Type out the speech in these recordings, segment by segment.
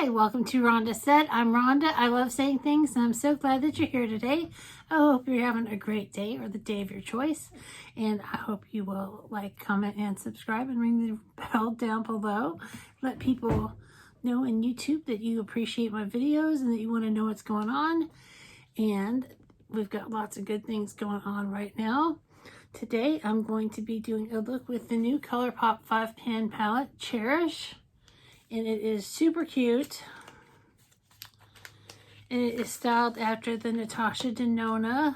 Hi, welcome to Rhonda Said. I'm Rhonda. I love saying things, and I'm so glad that you're here today. I hope you're having a great day or the day of your choice, and I hope you will like, comment, and subscribe, and ring the bell down below. Let people know in YouTube that you appreciate my videos and that you want to know what's going on. And we've got lots of good things going on right now. Today, I'm going to be doing a look with the new Colourpop 5-pan palette, Cherish. And it is super cute. And it is styled after the Natasha Denona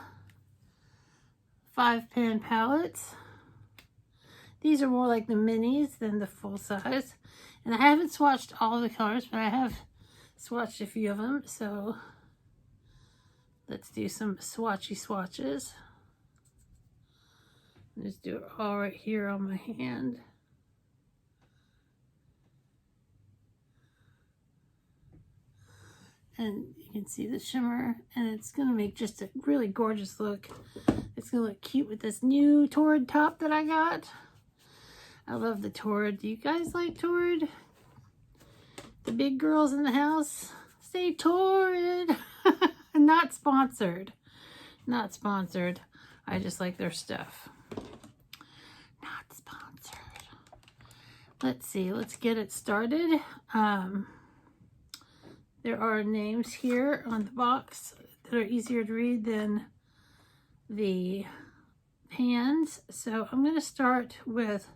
5-pan palettes. These are more like the minis than the full size. And I haven't swatched all the colors, but I have swatched a few of them. So let's do some swatchy swatches. Just do it all right here on my hand. And you can see the shimmer, and it's going to make just a really gorgeous look. It's going to look cute with this new Torrid top that I got. I love the Torrid. Do you guys like Torrid? The big girls in the house say Torrid. Not sponsored. Not sponsored. I just like their stuff. Not sponsored. Let's see. Let's get it started. There are names here on the box that are easier to read than the pans. So I'm going to start with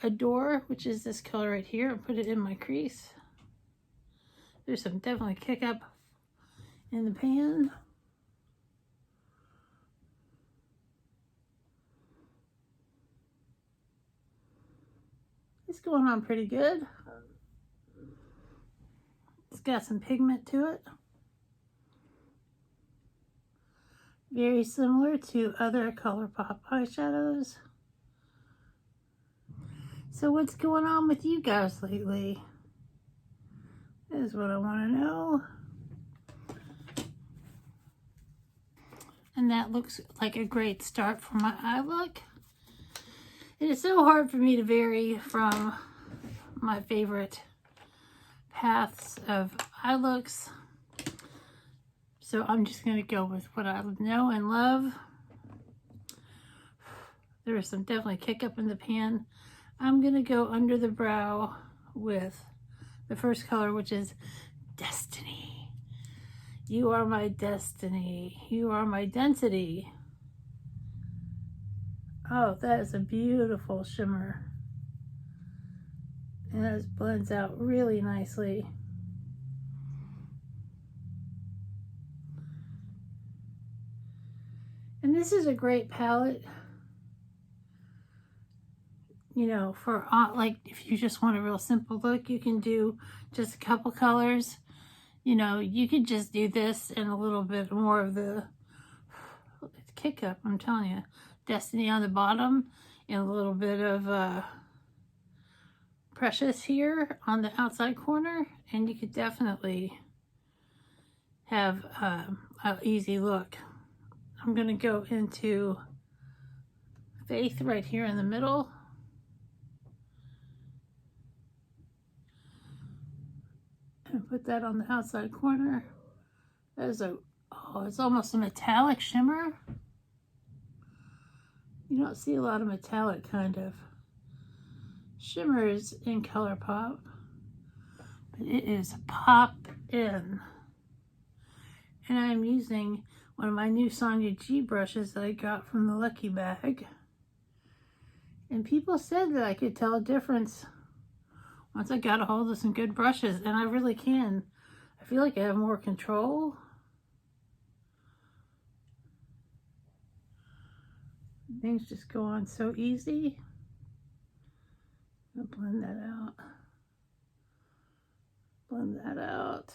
Adore, which is this color right here, and put it in my crease. There's some definitely kick up in the pan. It's going on pretty good. It's got some pigment to it. Very similar to other Colourpop eyeshadows. So what's going on with you guys lately? That is what I want to know. And that looks like a great start for my eye look. It is so hard for me to vary from my favorite paths of eye looks, so I'm just going to go with what I know and love. There is some definitely kick up in the pan. I'm going to go under the brow with the first color, which is Destiny. You are my destiny. You are my density. Oh, that is a beautiful shimmer. And it blends out really nicely. And this is a great palette, you know, for like if you just want a real simple look, you can do just a couple colors. You know, you could just do this and a little bit more of the kick up, I'm telling you. Destiny on the bottom and a little bit of Precious here on the outside corner, and you could definitely have an easy look. I'm going to go into Faith right here in the middle. And put that on the outside corner. That is it's almost a metallic shimmer. You don't see a lot of metallic kind of shimmers in Colourpop, but it is pop in. And I'm using one of my new Sonia G brushes that I got from the Lucky Bag. And people said that I could tell a difference once I got a hold of some good brushes, and I really can. I feel like I have more control. Things just go on so easy. I'll blend that out. Blend that out.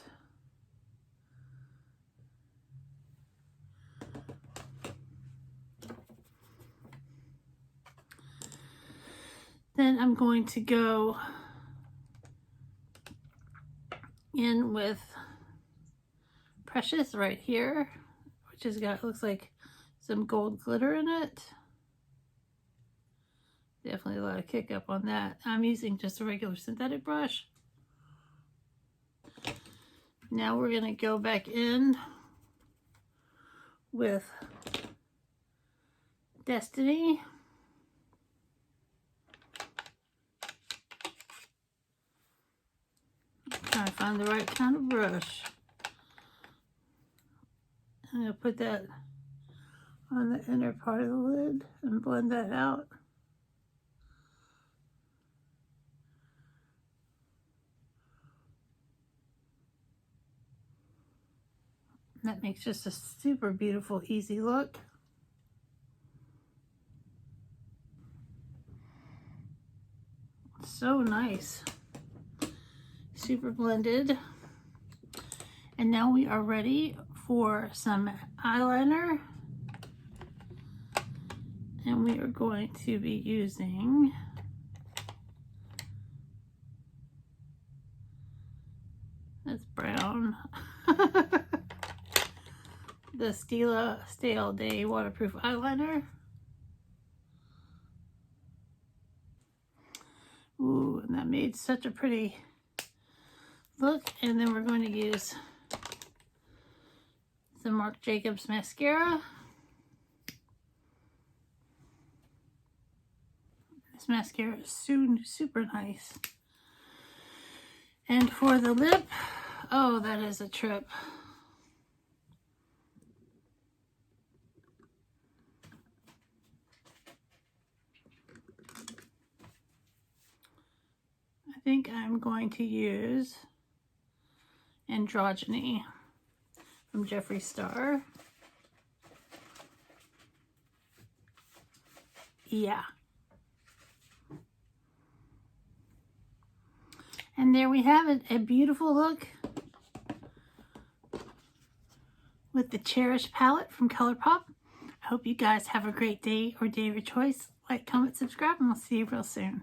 Then I'm going to go in with Precious right here, which has got, looks like some gold glitter in it. Definitely a lot of kick up on that. I'm using just a regular synthetic brush. Now we're going to go back in with Destiny. Trying to find the right kind of brush. I'm going to put that on the inner part of the lid and blend that out. That makes just a super beautiful, easy look. So nice. Super blended. And now we are ready for some eyeliner. And we are going to be using that's brown. The Stila Stay All Day waterproof eyeliner. Ooh, and that made such a pretty look. And then we're going to use some Marc Jacobs mascara. This mascara is super nice. And for the lip, oh, that is a trip. I think I'm going to use Androgyny from Jeffree Star. Yeah. And there we have it, a beautiful look with the Cherish palette from Colourpop. I hope you guys have a great day or day of your choice. Like, comment, subscribe, and we'll see you real soon.